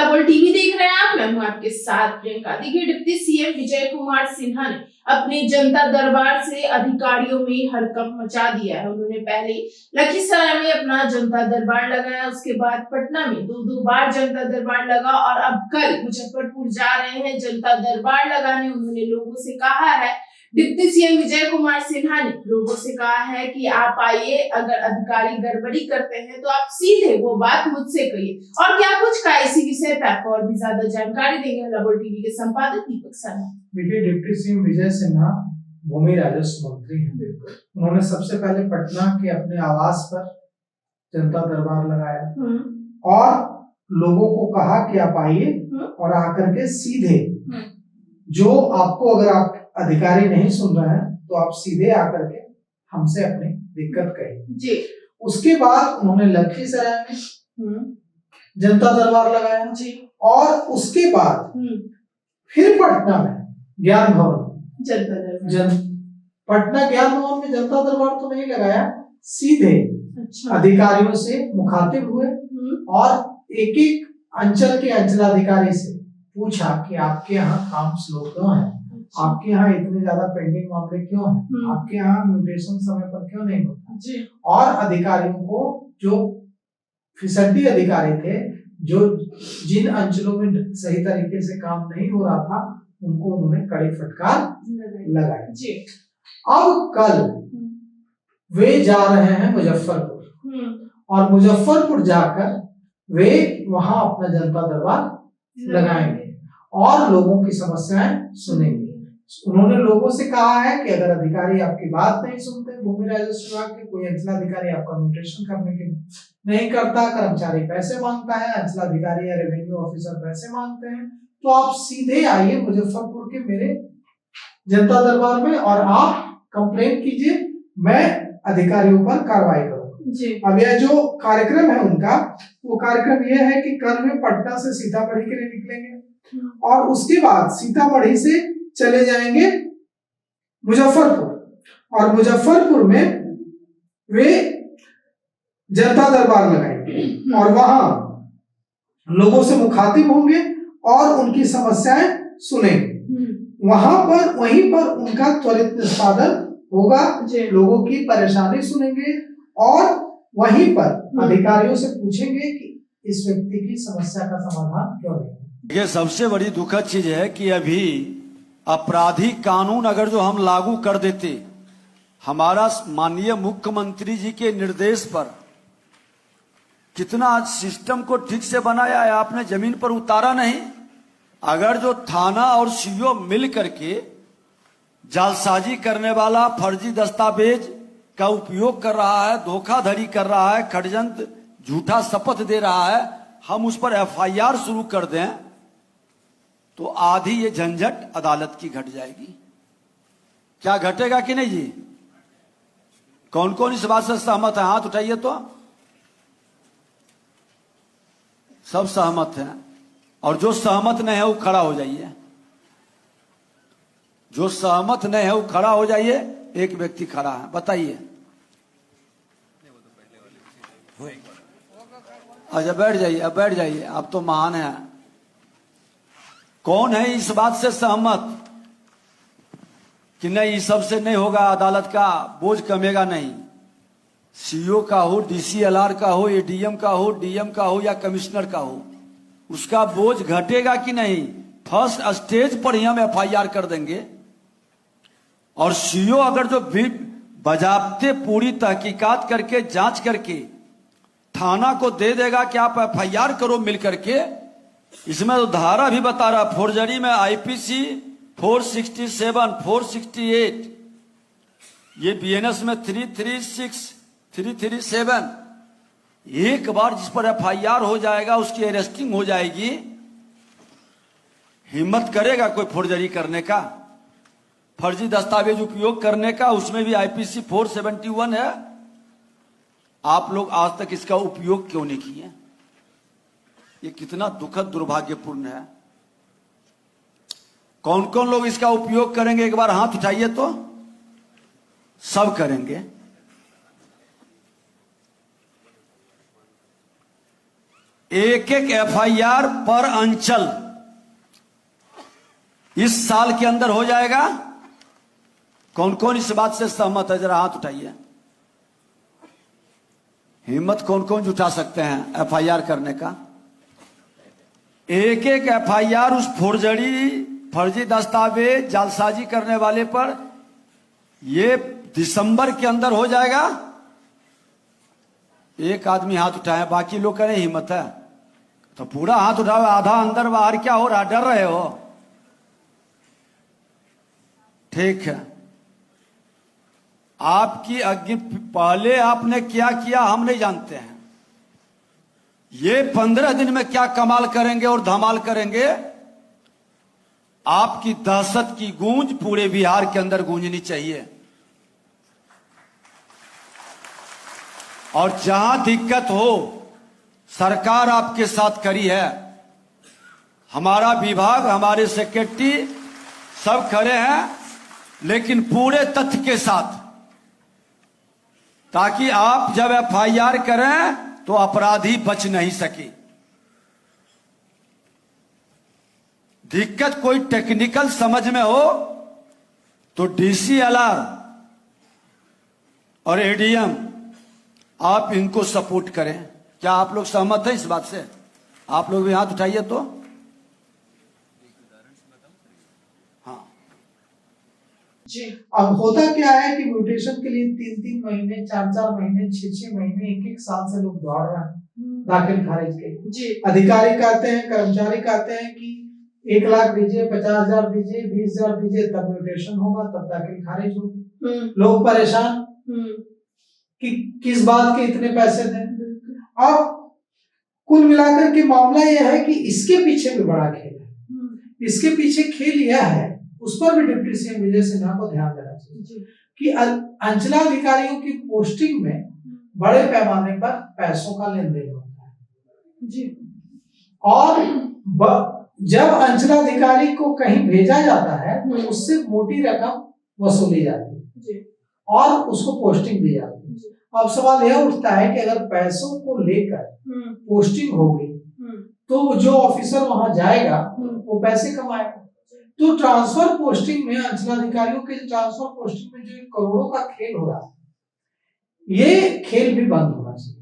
लाबोल TV देख रहे हैं आप। मैं हूं आपके साथ प्रियंका। देखिए, डिप्टी सीएम विजय कुमार सिन्हा ने अपने जनता दरबार से अधिकारियों में हड़कंप मचा दिया है। उन्होंने पहले लखीसराय में अपना जनता दरबार लगाया, उसके बाद पटना में दो बार जनता दरबार लगा और अब कल मुजफ्फरपुर जा रहे हैं जनता दरबार लगाने। उन्होंने लोगों से कहा है, डिप्टी सीएम विजय कुमार सिन्हा ने लोगों से कहा है कि आप आइए, अगर अधिकारी गड़बड़ी करते हैं तो आप सीधे वो बात मुझसे कहिए। और क्या कुछ का इसी विषय पर आपको और भी ज्यादा जानकारी देंगे लाबोल टीवी के संपादक दीपक शर्मा। देखिए, डिप्टी सीएम विजय सिन्हा भूमि राजस्व मंत्री हैं। उन्होंने सबसे पहले पटना के अपने आवास पर जनता दरबार लगाया और लोगों को कहा कि आप आइए और आकर के सीधे जो आपको, अगर आप अधिकारी नहीं सुन रहे हैं तो आप सीधे आकर के हमसे अपनी दिक्कत कहिए। उसके बाद उन्होंने लखीसराय में जनता दरबार लगाया जी, और उसके बाद फिर पटना में ज्ञान भवन पटना ज्ञान भवन में जनता दरबार तो नहीं लगाया, सीधे अधिकारियों से मुखातिब हुए और एक एक अंचल के अंचलाधिकारी से पूछा कि आपके यहाँ काम स्लो क्यों है, आपके यहाँ इतने ज्यादा पेंडिंग मामले क्यों हैं, आपके यहाँ म्यूटेशन समय पर क्यों नहीं होता। और अधिकारियों को, जो फिसड्डी अधिकारी थे, जो जिन अंचलों में सही तरीके से काम नहीं हो रहा था, उनको उन्होंने कड़ी फटकार लगाई। अब कल वे जा रहे हैं मुजफ्फरपुर और मुजफ्फरपुर जाकर वे वहां अपना जनता दरबार लगाएंगे और लोगों की समस्याएं सुनेंगे। उन्होंने लोगों से कहा है कि अगर अधिकारी आपकी बात नहीं सुनते, भूमि राजस्व विभाग के कोई अंचलाधिकारी आपका म्यूटेशन करने के नहीं करता, कर्मचारी पैसे मांगता है, अंचलाधिकारी या रेवेन्यू ऑफिसर पैसे मांगते हैं, तो आप सीधे आइए मुजफ्फरपुर के मेरे जनता दरबार में और आप कंप्लेंट कीजिए, मैं अधिकारियों पर कार्रवाई करूंगा। अब यह जो कार्यक्रम है उनका, वो कार्यक्रम यह है कि कल वे पटना से सीतामढ़ी के लिए निकलेंगे और उसके बाद सीतामढ़ी से चले जाएंगे मुजफ्फरपुर और मुजफ्फरपुर में वे जनता दरबार लगाएंगे और वहां लोगों से मुखातिब होंगे और उनकी समस्याएं सुनेंगे। वहीं पर उनका त्वरित निष्पादन होगा, लोगों की परेशानी सुनेंगे और वहीं पर अधिकारियों से पूछेंगे कि इस व्यक्ति की समस्या का समाधान क्यों नहीं। ये सबसे बड़ी दुखद चीज है कि अभी आपराधिक कानून अगर जो हम लागू कर देते, हमारा माननीय मुख्यमंत्री जी के निर्देश पर कितना सिस्टम को ठीक से बनाया है, आपने जमीन पर उतारा नहीं। अगर जो थाना और सीओ मिल करके जालसाजी करने वाला, फर्जी दस्तावेज का उपयोग कर रहा है, धोखाधड़ी कर रहा है, षड्यंत्र, झूठा शपथ दे रहा है, हम उस पर एफआईआर शुरू कर दें तो आधी ये झंझट अदालत की घट जाएगी। क्या घटेगा कि नहीं जी? कौन कौन इस बात से सहमत है? हाथ उठाइए तो। सब सहमत हैं, और जो सहमत नहीं है वो खड़ा हो जाइए। जो सहमत नहीं है वो खड़ा हो जाइए। एक व्यक्ति खड़ा है, बताइए। अच्छा, बैठ जाइए, अब बैठ जाइए, आप तो महान हैं। कौन है इस बात से सहमत कि नहीं, इस सबसे नहीं होगा, अदालत का बोझ कमेगा नहीं? सीओ का हो, डीसीएलआर का हो, एडीएम का हो, डीएम का हो या कमिश्नर का हो, उसका बोझ घटेगा कि नहीं? फर्स्ट स्टेज पर ही हम एफआईआर कर देंगे और सीओ अगर जो भी बजाबते पूरी तहकीकात करके जांच करके थाना को दे देगा कि आप एफआईआर करो मिल करके। इसमें तो धारा भी बता रहा, फोर्जरी में आईपीसी 467, 468, ये बीएनएस में 336, 337। एक बार जिस पर एफआईआर हो जाएगा उसकी अरेस्टिंग हो जाएगी। हिम्मत करेगा कोई फोर्जरी करने का, फर्जी दस्तावेज उपयोग करने का? उसमें भी आईपीसी 471 है। आप लोग आज तक इसका उपयोग क्यों नहीं किए? ये कितना दुखद दुर्भाग्यपूर्ण है। कौन कौन लोग इसका उपयोग करेंगे? एक बार हाथ उठाइए तो। सब करेंगे। एक एक FIR पर अंचल इस साल के अंदर हो जाएगा। कौन कौन इस बात से सहमत है? जरा हाथ उठाइए। हिम्मत कौन कौन जुटा सकते हैं FIR करने का? एक एक FIR उस फर्जी दस्तावेज जालसाजी करने वाले पर ये दिसंबर के अंदर हो जाएगा। एक आदमी हाथ उठाए, बाकी लोग कह रहे हिम्मत है तो पूरा हाथ उठाओ। आधा अंदर बाहर क्या हो रहा? डर रहे हो? ठीक है, आपकी पहले आपने क्या किया हम नहीं जानते हैं। ये 15 दिन में क्या कमाल करेंगे और धमाल करेंगे, आपकी दहशत की गूंज पूरे बिहार के अंदर गूंजनी चाहिए। और जहां दिक्कत हो सरकार आपके साथ खड़ी है। हमारा विभाग, हमारे सेक्रेटरी सब खड़े हैं, लेकिन पूरे तथ्य के साथ, ताकि आप जब FIR करें तो अपराधी बच नहीं सके। दिक्कत कोई टेक्निकल समझ में हो तो DCLR और ADM आप इनको सपोर्ट करें। क्या आप लोग सहमत हैं इस बात से? आप लोग भी हाथ उठाइए तो। हाँ जी। अब होता क्या है कि म्यूटेशन के लिए 3-3 महीने, 4-4 महीने, 6-6 महीने, 1-1 साल से लोग दौड़ रहे हैं दाखिल खारिज के लिए। जी। अधिकारी कहते हैं, कर्मचारी कहते हैं कि 1 लाख दीजिए, 50,000 दीजिए, 20,000 दीजिए, तब म्यूटेशन होगा, तब दाखिल खारिज होगी। लोग परेशान कि किस बात के इतने पैसे दें। अब कुल मिलाकर के मामला यह है कि इसके पीछे भी बड़ा खेल है। इसके पीछे खेल यह है, उस पर भी डिप्टी सीएम विजय सिन्हा को ध्यान देना चाहिए कि अंचलाधिकारियों की पोस्टिंग में बड़े पैमाने पर पैसों का लेन देन होता है जी। और जब अंचलाधिकारी को कहीं भेजा जाता है तो उससे मोटी रकम वसूली जाती है जी। और उसको पोस्टिंग दी जाती है। अब सवाल यह उठता है कि अगर पैसों को लेकर पोस्टिंग होगी तो जो ऑफिसर वहां जाएगा वो पैसे कमाएगा। तो ट्रांसफर पोस्टिंग में, अंचलाधिकारियों के ट्रांसफर पोस्टिंग में जो करोड़ों का खेल हो रहा है, ये खेल भी बंद होना चाहिए।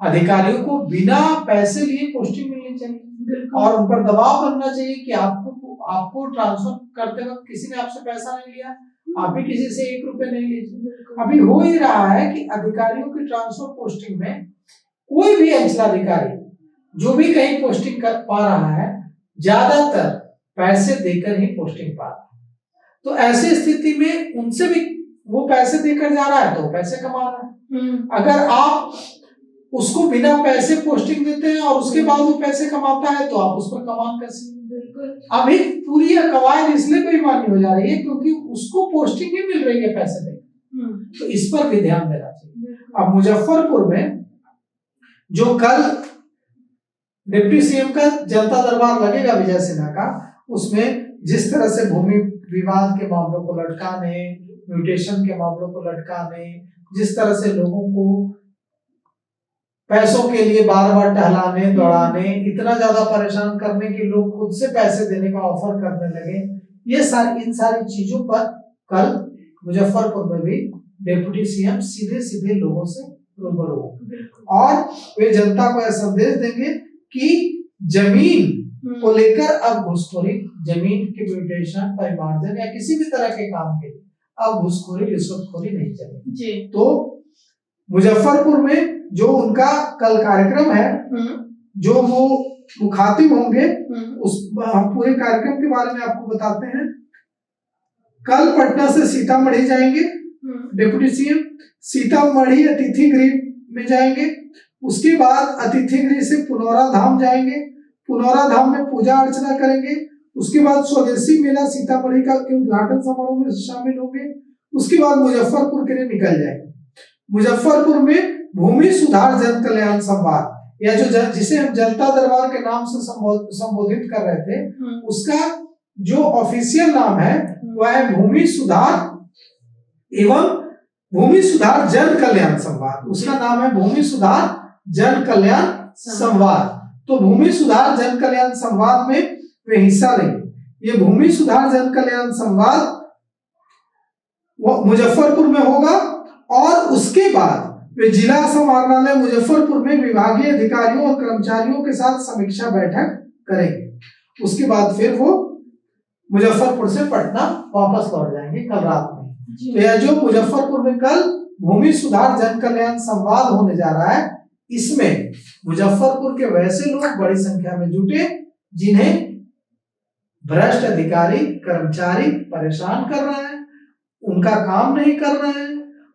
अधिकारियों को बिना पैसे लिए पोस्टिंग मिलनी चाहिए और उन पर दबाव बनना चाहिए कि आपको ट्रांसफर करते वक्त किसी ने आपसे पैसा नहीं लिया, आप भी किसी से 1 रुपए नहीं लीजिए। अभी हो ही रहा है कि अधिकारियों की ट्रांसफर पोस्टिंग में कोई भी अंचलाधिकारी जो भी कहीं पोस्टिंग कर पा रहा है, ज्यादातर पैसे देकर ही पोस्टिंग पा रहा है। तो ऐसी स्थिति में उनसे भी वो पैसे देकर जा रहा है तो पैसे कमा रहा है। अगर आप उसको बिना पैसे पोस्टिंग देते हैं और उसके बाद वो पैसे कमाता है तो आप उस पर कमान कैसे? अभी पूरी कवायद इसलिए बेईमानी हो जा रही है क्योंकि उसको पोस्टिंग ही मिल रही है पैसे देकर। तो इस पर भी ध्यान देना चाहिए। अब मुजफ्फरपुर में जो कल डिप्टी सीएम का जनता दरबार लगेगा विजय सिन्हा का, उसमें जिस तरह से भूमि विवाद के मामलों को लटकाने, म्यूटेशन के मामलों को लटकाने, जिस तरह से लोगों को पैसों के लिए बार बार टहलाने दौड़ाने, इतना ज्यादा परेशान करने कि लोग खुद से पैसे देने का ऑफर करने लगे, इन सारी चीजों पर कल मुजफ्फरपुर में भी डिप्टी सीएम सीधे सीधे लोगों से रूबरू होंगे और वे जनता को यह संदेश देंगे कि जमीन को लेकर अब घुसखोरी, जमीन के म्यूटेशन, परिमार्जन या किसी भी तरह के काम के लिए अब घुसखोरी, रिश्वतखोरी नहीं चलेगी। तो मुजफ्फरपुर में जो उनका कल कार्यक्रम है, जो वो मुखातिब होंगे, उस हम पूरे कार्यक्रम के बारे में आपको बताते हैं। कल पटना से सीतामढ़ी जाएंगे डिप्टी सीएम, सीतामढ़ी अतिथि गृह में जाएंगे, उसके बाद अतिथि गृह से पुनौरा धाम जाएंगे, पुनौरा धाम में पूजा अर्चना करेंगे, उसके बाद स्वदेशी मेला सीतामढ़ी का के उद्घाटन समारोह में शामिल होंगे, उसके बाद मुजफ्फरपुर के लिए निकल जाएंगे। मुजफ्फरपुर में भूमि सुधार जन कल्याण संवाद या जिसे हम जनता दरबार के नाम से संबोधित कर रहे थे, उसका जो ऑफिशियल नाम है वह है भूमि सुधार एवं भूमि सुधार जन कल्याण संवाद। उसका नाम है भूमि सुधार जन कल्याण संवाद। तो भूमि सुधार जन कल्याण संवाद में वे हिस्सा लेंगे। ये भूमि सुधार जन कल्याण संवाद वो मुजफ्फरपुर में होगा और उसके बाद वे जिला समाहरणालय मुजफ्फरपुर में विभागीय अधिकारियों और कर्मचारियों के साथ समीक्षा बैठक करेंगे। उसके बाद फिर वो मुजफ्फरपुर से पटना वापस लौट जाएंगे कल रात में। तो यह जो मुजफ्फरपुर में कल भूमि सुधार जन कल्याण संवाद होने जा रहा है, इसमें मुजफ्फरपुर के वैसे लोग बड़ी संख्या में जुटे जिन्हें भ्रष्ट अधिकारी कर्मचारी परेशान कर रहे हैं, उनका काम नहीं कर रहे हैं,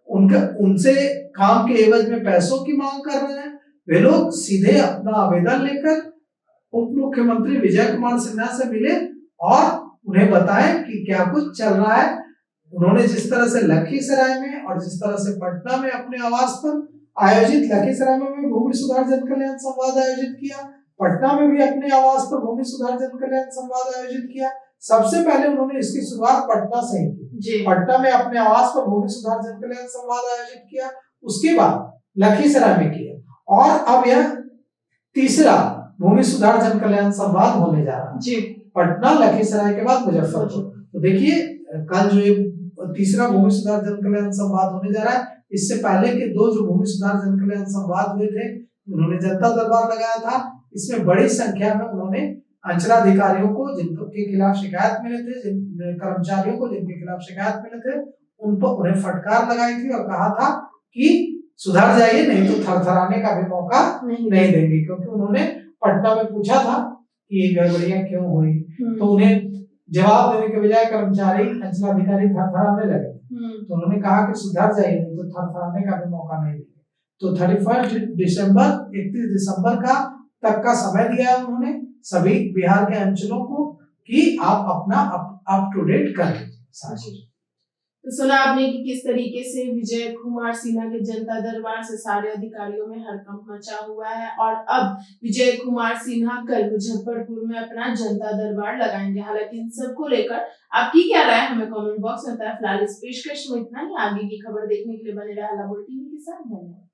उनसे काम के एवज में पैसों की मांग कर रहे हैं। वे लोग सीधे अपना आवेदन लेकर उप मुख्यमंत्री विजय कुमार सिन्हा से मिले और उन्हें बताएं कि क्या कुछ चल रहा है। उन्होंने जिस तरह से लखीसराय में और जिस तरह से पटना में अपने आवास पर आयोजित, लखीसराय में भी भूमि सुधार जन कल्याण संवाद आयोजित किया, पटना में भी अपने आवास पर भूमि सुधार जन कल्याण संवाद आयोजित किया। सबसे पहले उन्होंने इसकी शुरुआत पटना से ही की। पटना में अपने आवास पर भूमि सुधार जन कल्याण संवाद आयोजित किया, उसके बाद लखीसराय में किया और अब यह तीसरा भूमि सुधार जन कल्याण संवाद होने जा रहा है। पटना, लखीसराय के बाद मुजफ्फरपुर। तो देखिए कल जो ये तीसरा भूमि सुधार जन कल्याण संवाद होने जा रहा है, इससे पहले के दो जो भूमि सुधार जन कल्याण संवाद हुए थे, उन्होंने जनता दरबार लगाया था। इसमें बड़ी संख्या में उन्होंने अंचलाधिकारियों को जिनके खिलाफ शिकायत मिले थे, कर्मचारियों को जिनके खिलाफ शिकायत मिले थे, उन पर उन्हें फटकार लगाई थी और कहा था कि सुधर जाइए, नहीं तो थरथराने का भी मौका नहीं देंगे। क्योंकि उन्होंने पटना में पूछा था कि ये गड़बड़ियां क्यों हुई, तो उन्हें जवाब देने के बजाय कर्मचारी अंचलाधिकारी थरथराने लगे। तो उन्होंने कहा कि सुधर जाइए, नहीं तो थरथराने का भी मौका नहीं देंगे। तो 31 दिसंबर 31 दिसंबर का तक का समय दिया है उन्होंने सभी बिहार के अंचलों को कि आप अपना अप टू डेट कर लीजिए। तो सुना आपने कि किस तरीके से विजय कुमार सिन्हा के जनता दरबार से सारे अधिकारियों में हड़कंप मचा हुआ है और अब विजय कुमार सिन्हा कल मुजफ्फरपुर में अपना जनता दरबार लगाएंगे। हालांकि इन सबको लेकर आपकी क्या राय हमें कमेंट बॉक्स में बताएं। फिलहाल इस पेशकश में इतना ही। आगे की खबर देखने के लिए बने रहा लाबो टीवी के साथ। धन्यवाद।